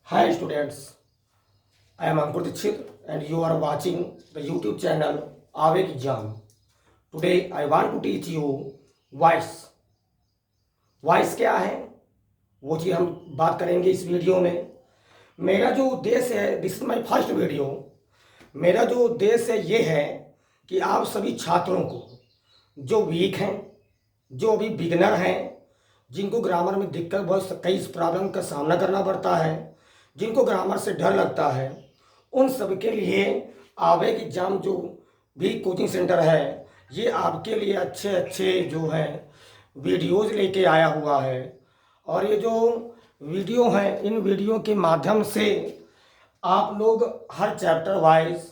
Hi students, I am Ankur Dixit and you are watching the YouTube channel Avek Exam. Today I want to teach you voice. Voice क्या है वो चीज़ हम बात करेंगे इस video में। मेरा जो उद्देश्य है, this is my first video. मेरा जो उद्देश्य है ये है कि आप सभी छात्रों को जो वीक हैं, जो अभी बिगनर हैं, जिनको ग्रामर में दिक्कत बहुत कई प्रॉब्लम का सामना करना पड़ता है, जिनको ग्रामर से डर लगता है, उन सब के लिए आवेग एग्जाम जो भी कोचिंग सेंटर है ये आपके लिए अच्छे अच्छे जो है वीडियोज़ लेके आया हुआ है। और ये जो वीडियो हैं, इन वीडियो के माध्यम से आप लोग हर चैप्टर वाइज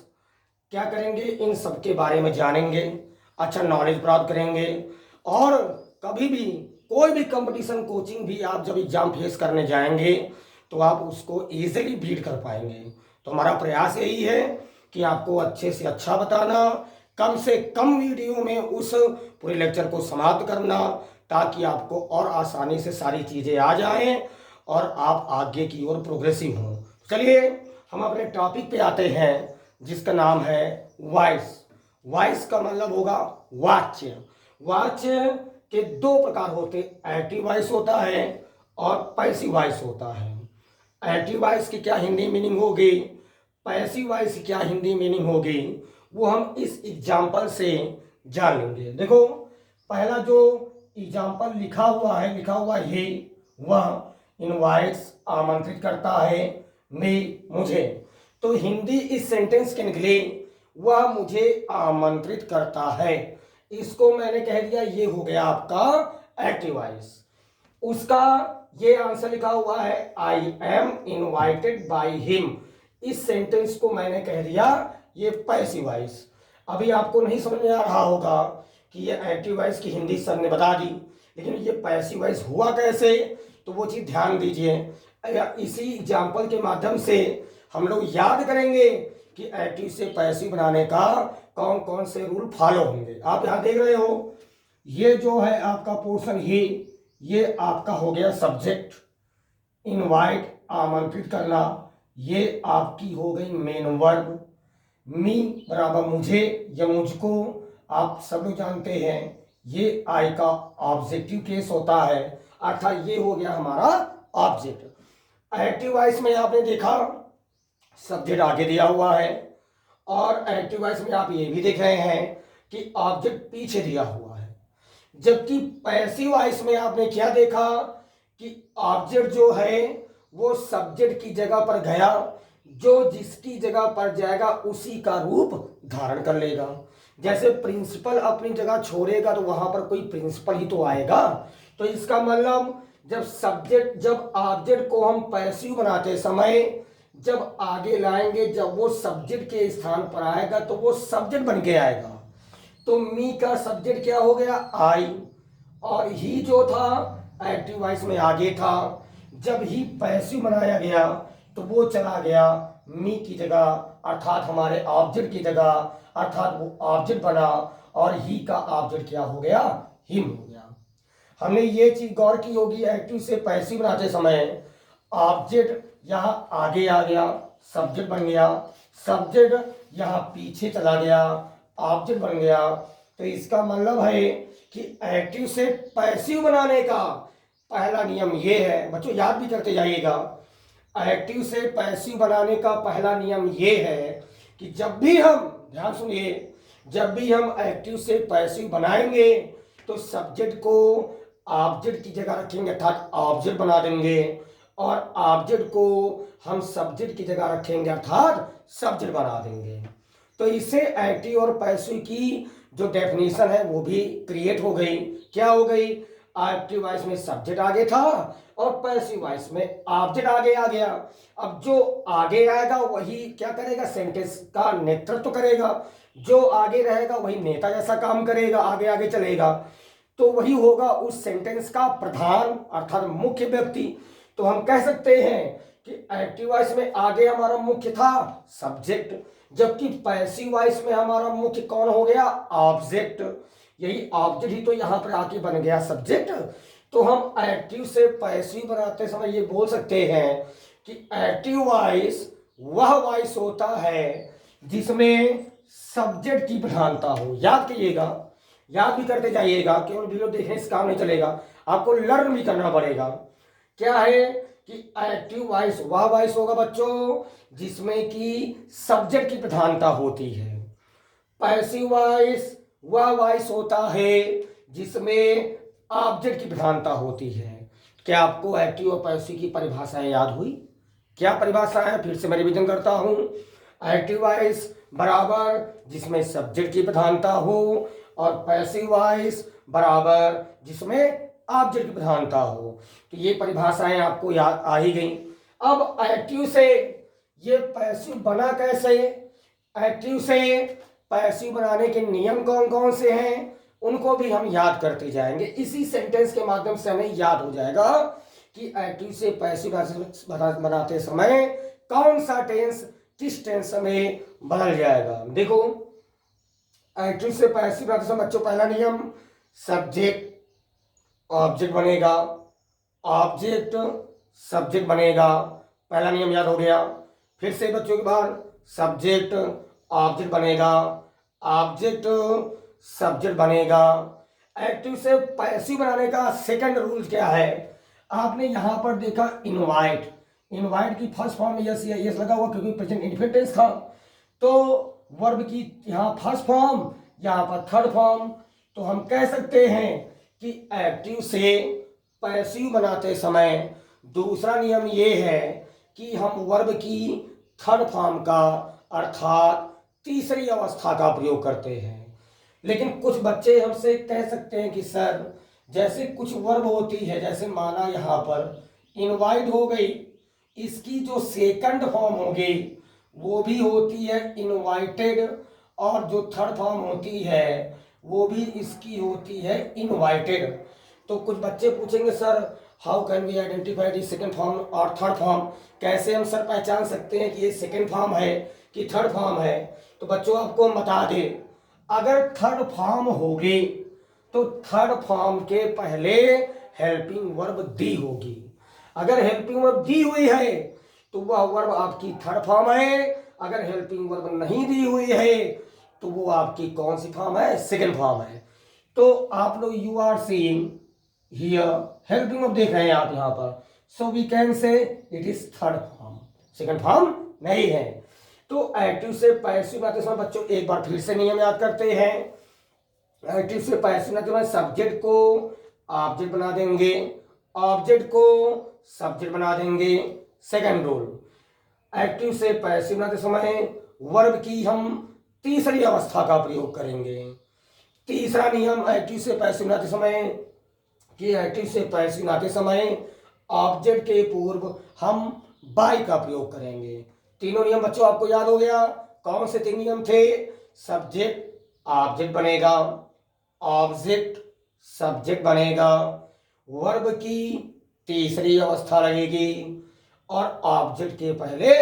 क्या करेंगे, इन सब के बारे में जानेंगे, अच्छा नॉलेज प्राप्त करेंगे। और कभी भी कोई भी कंपटीशन कोचिंग भी आप जब एग्ज़ाम फेस करने जाएंगे तो आप उसको ईजिली बीट कर पाएंगे। तो हमारा प्रयास यही है कि आपको अच्छे से अच्छा बताना, कम से कम वीडियो में उस पूरे लेक्चर को समाप्त करना, ताकि आपको और आसानी से सारी चीज़ें आ जाएं और आप आगे की ओर प्रोग्रेसिव हों। चलिए हम अपने टॉपिक पे आते हैं जिसका नाम है वॉइस। वॉइस का मतलब होगा वाच्य। वाच्य के दो प्रकार होते, एक्टिव वॉइस होता है और पैसिव वॉइस होता है। एक्टिव वॉइस की क्या हिंदी मीनिंग होगी, पैसिव वॉइस की क्या हिंदी मीनिंग होगी, वो हम इस एग्जाम्पल से जान लेंगे। देखो पहला जो एग्जाम्पल लिखा हुआ है वह इनवाइट्स आमंत्रित करता है मुझे। तो हिंदी इस सेंटेंस के निकले वह मुझे आमंत्रित करता है, इसको मैंने कह दिया ये हो गया आपका एक्टिव वॉइस। उसका ये आंसर लिखा हुआ है I am invited by him, इस सेंटेंस को मैंने कह दिया ये पैसिव वॉइस। अभी आपको नहीं समझ में आ रहा होगा कि ये एक्टिव वॉइस की हिंदी सर ने बता दी, लेकिन ये पैसिव वॉइस हुआ कैसे, तो वो चीज़ ध्यान दीजिए। इसी एग्जाम्पल के माध्यम से हम लोग याद करेंगे कि एक्टिव से पैसिव बनाने का कौन कौन से रूल फॉलो होंगे। आप यहाँ देख रहे हो ये जो है आपका पोर्शन ही, ये आपका हो गया सब्जेक्ट, इनवाइट आमंत्रित करना, ये आपकी हो गई मेन वर्ब, मी बराबर मुझे या मुझको, आप सब लोग जानते हैं ये आई का ऑब्जेक्टिव केस होता है, अर्थात ये हो गया हमारा ऑब्जेक्ट। एक्टिव वॉइस में आपने देखा सब्जेक्ट आगे दिया हुआ है और एक्टिव वॉइस में आप ये भी देख रहे हैं कि ऑब्जेक्ट पीछे दिया हुआ है। जबकि पैसिव वॉइस में आपने क्या देखा कि ऑब्जेक्ट जो है वो सब्जेक्ट की जगह पर गया, जो जिसकी जगह पर जाएगा उसी का रूप धारण कर लेगा। जैसे प्रिंसिपल अपनी जगह छोड़ेगा तो वहां पर कोई प्रिंसिपल ही तो आएगा। तो इसका मतलब जब ऑब्जेक्ट को हम पैसिव बनाते समय जब आगे लाएंगे, जब वो सब्जेक्ट के स्थान पर आएगा तो वो सब्जेक्ट बन के आएगा। तो मी का सब्जेक्ट क्या हो गया आई, और ही जो था एक्टिव वॉइस में आगे था, जब ही पैसिव बनाया गया तो वो चला गया मी की जगह, अर्थात हमारे ऑब्जेक्ट की जगह, अर्थात वो ऑब्जेक्ट बना और ही का ऑब्जेक्ट क्या हो गया, हिम हो गया। हमने ये चीज गौर की होगी एक्टिव से पैसिव बनाते समय ऑब्जेक्ट यहाँ आगे आ गया, सब्जेक्ट बन गया, सब्जेक्ट यहाँ पीछे चला गया, ऑब्जेक्ट बन गया। तो इसका मतलब है कि एक्टिव से पैसिव बनाने का पहला नियम ये है, बच्चों याद भी करते जाइएगा, एक्टिव से पैसिव बनाने का पहला नियम ये है कि जब भी हम, ध्यान सुनिए, जब भी हम एक्टिव से पैसिव बनाएंगे तो सब्जेक्ट को ऑब्जेक्ट की जगह रखेंगे, अर्थात ऑब्जेक्ट बना देंगे, और ऑब्जेक्ट को हम सब्जेक्ट की जगह रखेंगे, अर्थात सब्जेक्ट बना देंगे। तो इससे एक्टिव और पैसिव की जो डेफिनेशन है वो भी क्रिएट हो गई। क्या हो गई, एक्टिव वॉइस में सब्जेक्ट आगे था और पैसिव वॉइस में ऑब्जेक्ट आगे आ गया। अब जो आगे आएगा वही क्या करेगा, सेंटेंस का नेतृत्व करेगा, जो आगे रहेगा वही नेता जैसा काम करेगा, आगे आगे चलेगा, तो वही होगा उस सेंटेंस का प्रधान अर्थात मुख्य व्यक्ति। तो हम कह सकते हैं कि एक्टिव वॉइस में आगे हमारा मुख्य था सब्जेक्ट, जबकि पैसिव वॉइस में हमारा मुख्य कौन हो गया, ऑब्जेक्ट। यही ऑब्जेक्ट ही तो यहाँ पर आके बन गया सब्जेक्ट। तो हम एक्टिव से पैसिव बनाते समय ये बोल सकते हैं कि एक्टिव वॉइस वह वॉइस होता है जिसमें सब्जेक्ट की प्रधानता हो। याद कीजिएगा, याद भी करते जाइएगा, केवल वीडियो देखने से काम नहीं चलेगा, आपको लर्न भी करना पड़ेगा। क्या है कि एक्टिव वॉइस वह वॉइस होगा बच्चों जिसमें कि सब्जेक्ट की प्रधानता होती है। पैसिव वॉइस वह वॉइस होता है जिसमें ऑब्जेक्ट की प्रधानता होती है। क्या आपको एक्टिव और पैसिव की परिभाषाएं याद हुई? क्या परिभाषा है, फिर से मैं रिवीजन करता हूं। एक्टिव वॉइस बराबर जिसमें सब्जेक्ट की प्रधानता हो, और पैसिव वॉइस बराबर जिसमें ऑब्जेक्ट की प्रधानता हो। तो ये परिभाषाएं आपको याद आ ही गई। अब एक्टिव से ये पैसिव बना कैसे? एक्टिव से पैसिव बनाने के नियम कौन कौन से हैं उनको भी हम याद करते जाएंगे। इसी सेंटेंस के माध्यम से हमें याद हो जाएगा कि एक्टिव से पैसिव बनाते समय कौन सा टेंस किस टेंस में बदल जाएगा। देखो, एक्टिव से पैसिव बनाते समय बच्चों पहला नियम, सब्जेक्ट ऑब्जेक्ट बनेगा, ऑब्जेक्ट सब्जेक्ट बनेगा। पहला नियम याद हो गया। फिर से बच्चों के बाद सब्जेक्ट ऑब्जेक्ट बनेगा, ऑब्जेक्ट सब्जेक्ट बनेगा। एक्टिव से पैसिव बनाने का सेकंड रूल क्या है? आपने यहां पर देखा इनवाइट, इनवाइट की फर्स्ट फॉर्म में यस यस लगा हुआ क्योंकि प्रेजेंट इंडिफिनिट टेंस था। तो वर्ब की यहाँ फर्स्ट फॉर्म, यहाँ पर थर्ड फॉर्म। तो हम कह सकते हैं कि एक्टिव से पैसिव बनाते समय दूसरा नियम ये है कि हम वर्ब की थर्ड फॉर्म का अर्थात तीसरी अवस्था का प्रयोग करते हैं। लेकिन कुछ बच्चे हमसे कह सकते हैं कि सर जैसे कुछ वर्ब होती है, जैसे माना यहाँ पर इनवाइट हो गई, इसकी जो सेकंड फॉर्म होगी वो भी होती है इनवाइटेड, और जो थर्ड फॉर्म होती है वो भी इसकी होती है इनवाइटेड। तो कुछ बच्चे पूछेंगे sir how can we identify the second form और थर्ड फॉर्म, कैसे हम सर पहचान सकते हैं कि ये सेकंड फॉर्म है कि थर्ड फॉर्म है? तो बच्चों आपको बता दें, अगर थर्ड फॉर्म होगी तो थर्ड फॉर्म के पहले हेल्पिंग वर्ब दी होगी। अगर हेल्पिंग वर्ब दी हुई है तो वह वर्ब आपकी थर्ड फॉर्म है। अगर हेल्पिंग वर्ब नहीं दी हुई है तो वो आपकी कौन सी फॉर्म है? सेकंड फॉर्म है। तो आप लोग you are seeing here helping verb देख रहे हैं आप यहाँ पर, so we can say it is third form, second form नहीं है। तो एक्टिव से पैसिव आते समय बच्चों एक बार फिर से नियम याद करते हैं। एक्टिव से पैसिव आते समय सब्जेक्ट को ऑब्जेक्ट बना देंगे, ऑब्जेक्ट को सब्जेक्ट बना देंगे। सेकंड रूल, एक्टिव से पैसिव बनाते समय वर्ब की हम तीसरी अवस्था का प्रयोग करेंगे। तीसरा नियम एक्टिव से पैसिव बनाते समय कि एक्टिव से पैसिव बनाते समय ऑब्जेक्ट के पूर्व हम बाय का प्रयोग करेंगे। तीनों नियम बच्चों आपको याद हो गया। कौन से तीन नियम थे? सब्जेक्ट ऑब्जेक्ट बनेगा, ऑब्जेक्ट सब्जेक्ट बनेगा, वर्ब की तीसरी अवस्था लगेगी, और ऑब्जेक्ट के पहले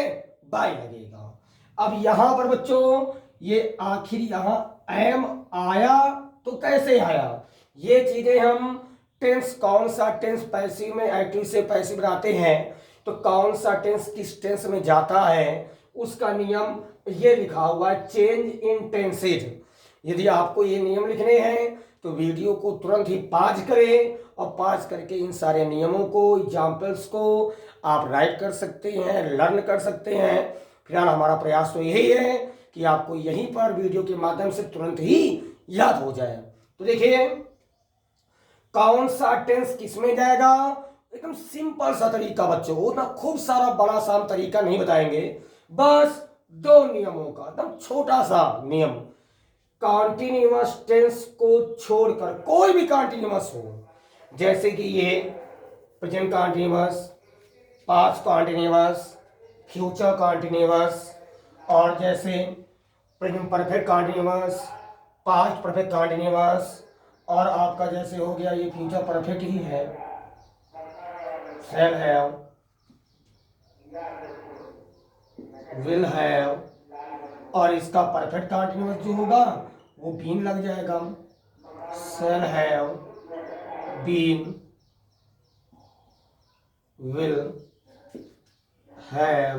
बाय लगेगा। अब यहां पर बच्चों ये आखिर यहां एम आया तो कैसे आया? ये चीजें हम टेंस, कौन सा टेंस पैसिव में एक्टिव से पैसिव बनाते हैं तो कौन सा टेंस किस टेंस में जाता है उसका नियम ये लिखा हुआ है, चेंज इन टेंसेज। यदि आपको ये नियम लिखने हैं तो वीडियो को तुरंत ही पॉज करें और पॉज करके इन सारे नियमों को, एग्जाम्पल्स को आप राइट कर सकते हैं, लर्न कर सकते हैं। फिलहाल हमारा प्रयास तो यही है कि आपको यहीं पर वीडियो के माध्यम से तुरंत ही याद हो जाए। तो देखिए कौन सा टेंस किस में जाएगा, एकदम सिंपल सा तरीका बच्चों, वो ना खूब सारा बड़ा सा तरीका नहीं बताएंगे, बस दो नियमों का एकदम छोटा सा नियम। कॉन्टिन्यूअस टेंस को छोड़कर कोई भी कॉन्टिन्यूअस हो, जैसे कि ये present continuous, past continuous, future continuous, और जैसे present perfect continuous, past perfect continuous, और आपका जैसे हो गया ये फ्यूचर परफेक्ट ही है, शैल हैव, विल हैव, और इसका परफेक्ट कॉन्टिन्यूअस जो होगा वो बीन लग जाएगा, shall have, been, will have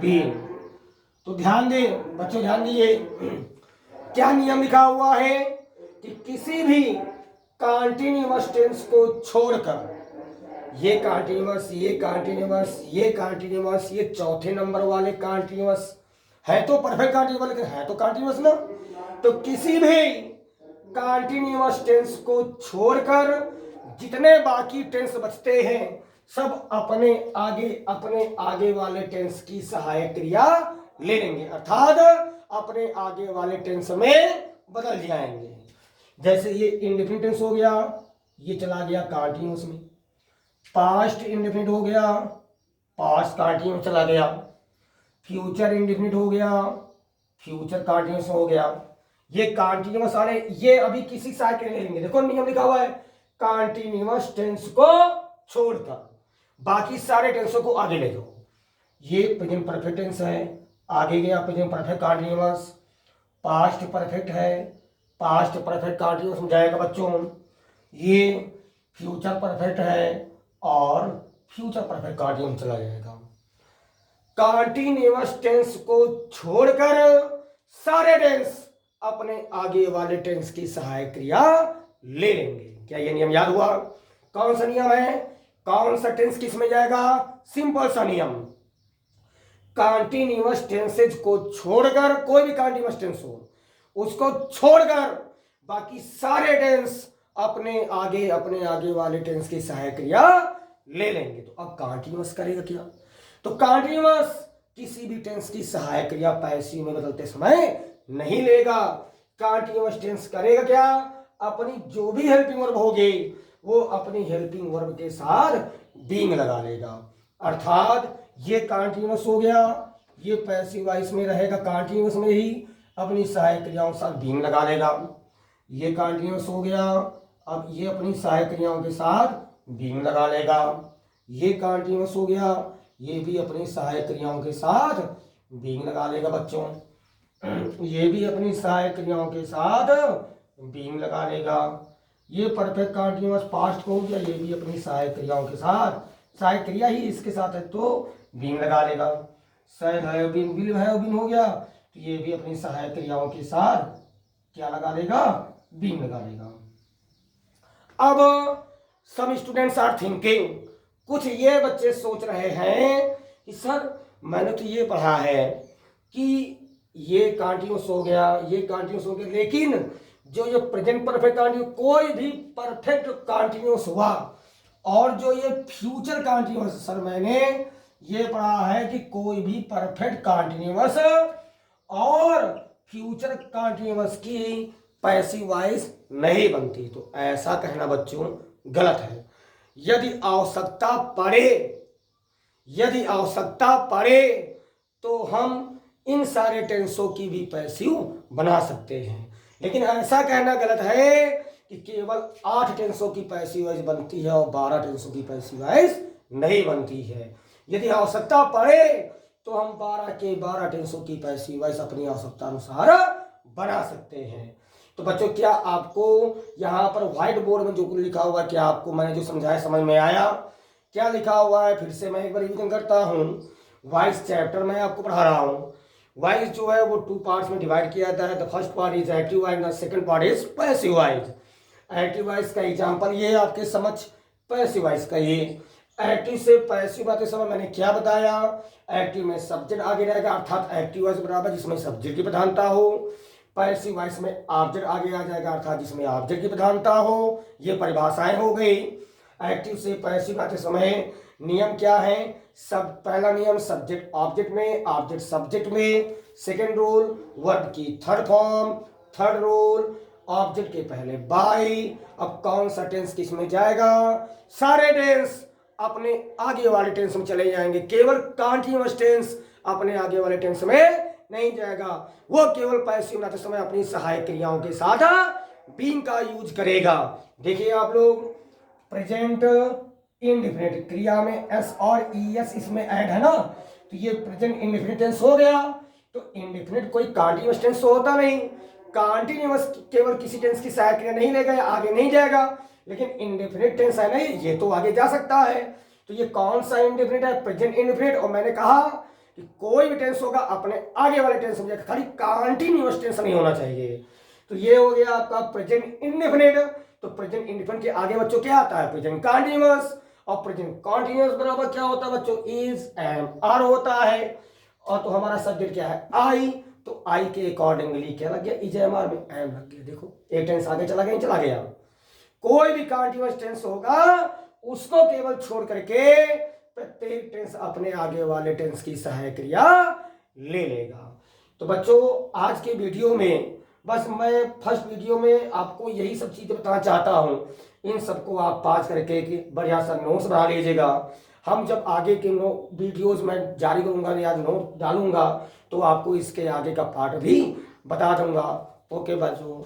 been. तो ध्यान दे बच्चों, ध्यान दीजिए, क्या नियम लिखा हुआ है कि किसी भी कॉन्टिन्यूअस टेंस को छोड़कर, ये कॉन्टिन्यूअस, ये कॉन्टिन्यूअस, ये कॉन्टिन्यूअस, ये चौथे नंबर वाले कॉन्टिन्यूअस है तो परफेक्ट कॉन्टिन्यूअस, लेकिन है तो कॉन्टिन्यूअस ना। तो किसी भी कॉन्टिन्यूअस टेंस को छोड़कर जितने बाकी टेंस बचते हैं सब अपने आगे वाले टेंस की सहायक क्रिया ले लेंगे, अर्थात अपने आगे वाले टेंस में बदल जाएंगे। जैसे ये इंडेफिनिट टेंस हो गया, ये चला गया कॉन्टिन्यूअस में। पास्ट इंडेफिनिट हो गया, पास्ट कॉन्टिन्यूअस चला गया। फ्यूचर इंडेफिनिट हो गया, फ्यूचर कॉन्टिन्यूअस हो गया। ये कॉन्टिन्यूअस वाले ये अभी किसी सहायक क्रिया ले लेंगे। देखो नियम लिखा हुआ है, कॉन्टिन्यूअस टेंस को छोड़कर बाकी सारे टेंसों को आगे ले जाओ। ये प्रेजेंट परफेक्ट टेंस है, आगे गया present perfect continuous. Past perfect है, पास्ट परफेक्ट कॉन्टिन्यूअस में जाएगा बच्चों। ये फ्यूचर परफेक्ट है और फ्यूचर परफेक्ट कॉन्टिन्यूअस चला जाएगा। कॉन्टिन्यूअस टेंस को छोड़कर सारे टेंस अपने आगे वाले टेंस की सहायक क्रिया ले लेंगे। क्या ये नियम याद हुआ? कौन सा नियम है? कौन सा टेंस किस में जाएगा? सिंपल सा नियम, कॉन्टिन्यूअस टेंसेज को छोड़कर, कोई भी कॉन्टिन्यूअस टेंस हो उसको छोड़कर बाकी सारे टेंस अपने आगे वाले टेंस की सहायक क्रिया ले लेंगे। तो अब कॉन्टिन्यूअस करेगा क्या? तो कॉन्टिन्यूअस किसी भी टेंस की सहायक क्रिया पैसिव में बदलते समय नहीं लेगा। कॉन्टिन्यूअस टेंस करेगा क्या? अपनी जो भी हेल्पिंग वर्ब होगी वो अपनी हेल्पिंग वर्ब के साथ बीइंग लगा लेगा। अर्थात ये कॉन्टिन्यूअस हो गया, ये पैसिव वॉइस में रहेगा, कॉन्टिन्यूअस में ही अपनी सहायक क्रियाओं के साथ बीइंग लगा लेगा। ये कॉन्टिन्यूअस हो गया, अब ये अपनी सहायक क्रियाओं के साथ बीइंग लगा लेगा। ये कॉन्टिन्यूअस हो गया, ये भी अपनी सहायक क्रियाओं के साथ बीइंग लगा लेगा बच्चों। ये भी अपनी सहायक क्रियाओं के साथ बीइंग लगा लेगा। ये परफेक्ट कॉन्टिन्यूअस पास्ट हो गया, ये भी अपनी सहायक क्रियाओं के साथ, सहायक क्रिया ही इसके साथ है तो बीइंग लगा लेगा। सैड है बीन, विल है बीन हो गया, तो ये भी अपनी सहायक क्रियाओं के साथ क्या लगा लेगा? बीइंग लगा लेगा। अब सम स्टूडेंट्स आर थिंकिंग, कुछ ये बच्चे सोच रहे हैं कि सर मैंने तो ये पढ़ा है कि ये कॉन्टिन्यूअस हो गया, ये कॉन्टिन्यूअस हो गया, लेकिन जो ये प्रेजेंट परफेक्ट कॉन्टिन्यूअस, कोई भी परफेक्ट कॉन्टिन्यूअस हुआ और जो ये फ्यूचर कॉन्टिन्यूअस, सर मैंने ये पढ़ा है कि कोई भी परफेक्ट कॉन्टिन्यूअस और फ्यूचर कॉन्टिन्यूअस की पैसिव वॉइस नहीं बनती। तो ऐसा कहना बच्चों गलत है। यदि आवश्यकता पड़े तो हम इन सारे टेंसों की भी पैसिव बना सकते हैं, लेकिन ऐसा कहना गलत है कि केवल 8 टेंसों की पैसिव वॉइस बनती है और 12 टेंसों की पैसिव वॉइस नहीं बनती है। यदि आवश्यकता पड़े तो हम 12 के 12 टेंसों की पैसिव वॉइस अपनी आवश्यकता अनुसार बना सकते हैं। तो बच्चों क्या आपको यहाँ पर व्हाइट बोर्ड में जो कुछ लिखा हुआ है, क्या आपको मैंने जो समझाया समझ में आया? क्या लिखा हुआ है फिर से मैं एक बार रिवीजन करता हूँ। वॉइस चैप्टर मैं आपको पढ़ा रहा हूँ। वॉइस जो है वो 2 पार्ट्स में डिवाइड किया जाता है। The first part is active voice, the second part is passive voice. Active voice का एग्जांपल ये आपके समझ, पैसिव वॉइस का ये। एक्टिव से पैसिव बातें समय मैंने क्या बताया? एक्टिव में सब्जेक्ट आगे रहेगा, अर्थात एक्टिव वॉइस बराबर जिसमें सब्जेक्ट की प्रधानता हो। पैसिव वॉइस में ऑब्जेक्ट आगे आ जाएगा, अर्थात जिसमें ऑब्जेक्ट की प्रधानता हो। ये परिभाषाएं हो गई। एक्टिव से पैसिव बातें समय नियम क्या है? सब पहला नियम सब्जेक्ट ऑब्जेक्ट में, ऑब्जेक्ट सब्जेक्ट में। सेकेंड रूल वर्ब की third form. Third rule object के पहले बाय। अब कौन सा टेंस किस में जाएगा? सारे टेंस अपने आगे वाले टेंस में चले जाएंगे, केवल कॉन्टिन्यूअस टेंस अपने आगे वाले टेंस में नहीं जाएगा। वो केवल पैसिव बनाते समय अपनी सहायक क्रियाओं के साथ बीइंग का यूज करेगा। देखिए आप लोग, प्रेजेंट इंडेफिनिट क्रिया में एस और ईएस इसमें ऐड है ना, तो ये प्रेजेंट इंडेफिनिट टेंस हो गया। तो इंडेफिनिट कोई कॉन्टिन्यूअस टेंस होता नहीं। कॉन्टिन्यूअस केवल किसी टेंस की सहायक क्रिया नहीं लेगा या आगे नहीं जाएगा, लेकिन इंडेफिनिट टेंस है नहीं, ये तो आगे जा सकता है। तो ये कौन सा इंडेफिनिट है? Present indefinite. और मैंने कहा कि कोई भी टेंस होगा अपने आगे वाले टेंस में खाली कंटीन्यूअस टेंस नहीं होना चाहिए। तो ये हो गया आपका प्रेजेंट इंडेफिनिट। तो प्रेजेंट इंडेफिनिट के आगे बच्चों क्या आता है? Present continuous. और प्रेजेंट कंटीन्यूअस बराबर क्या होता है बच्चों? इज एम आर होता है। और तो हमारा सब्जेक्ट क्या है? आई। तो आई के अकॉर्डिंगली क्या लग गया? इज एम आर में एम लग गया। देखो एक टेंस आगे चला गया, चला गया। कोई भी कंटीन्यूअस टेंस होगा उसको केवल छोड़ करके प्रत्येक टेंस अपने आगे वाले टेंस की सहायक क्रिया ले लेगा। तो बच्चों आज के वीडियो में बस मैं फर्स्ट वीडियो में आपको यही सब चीजें बताना चाहता हूं। इन सबको आप पास करके बढ़िया सा नोट्स बना लीजिएगा। हम जब आगे के वीडियोस में जारी करूंगा या नोट डालूंगा तो आपको इसके आगे का पार्ट भी बता दूंगा। ओके बच्चों।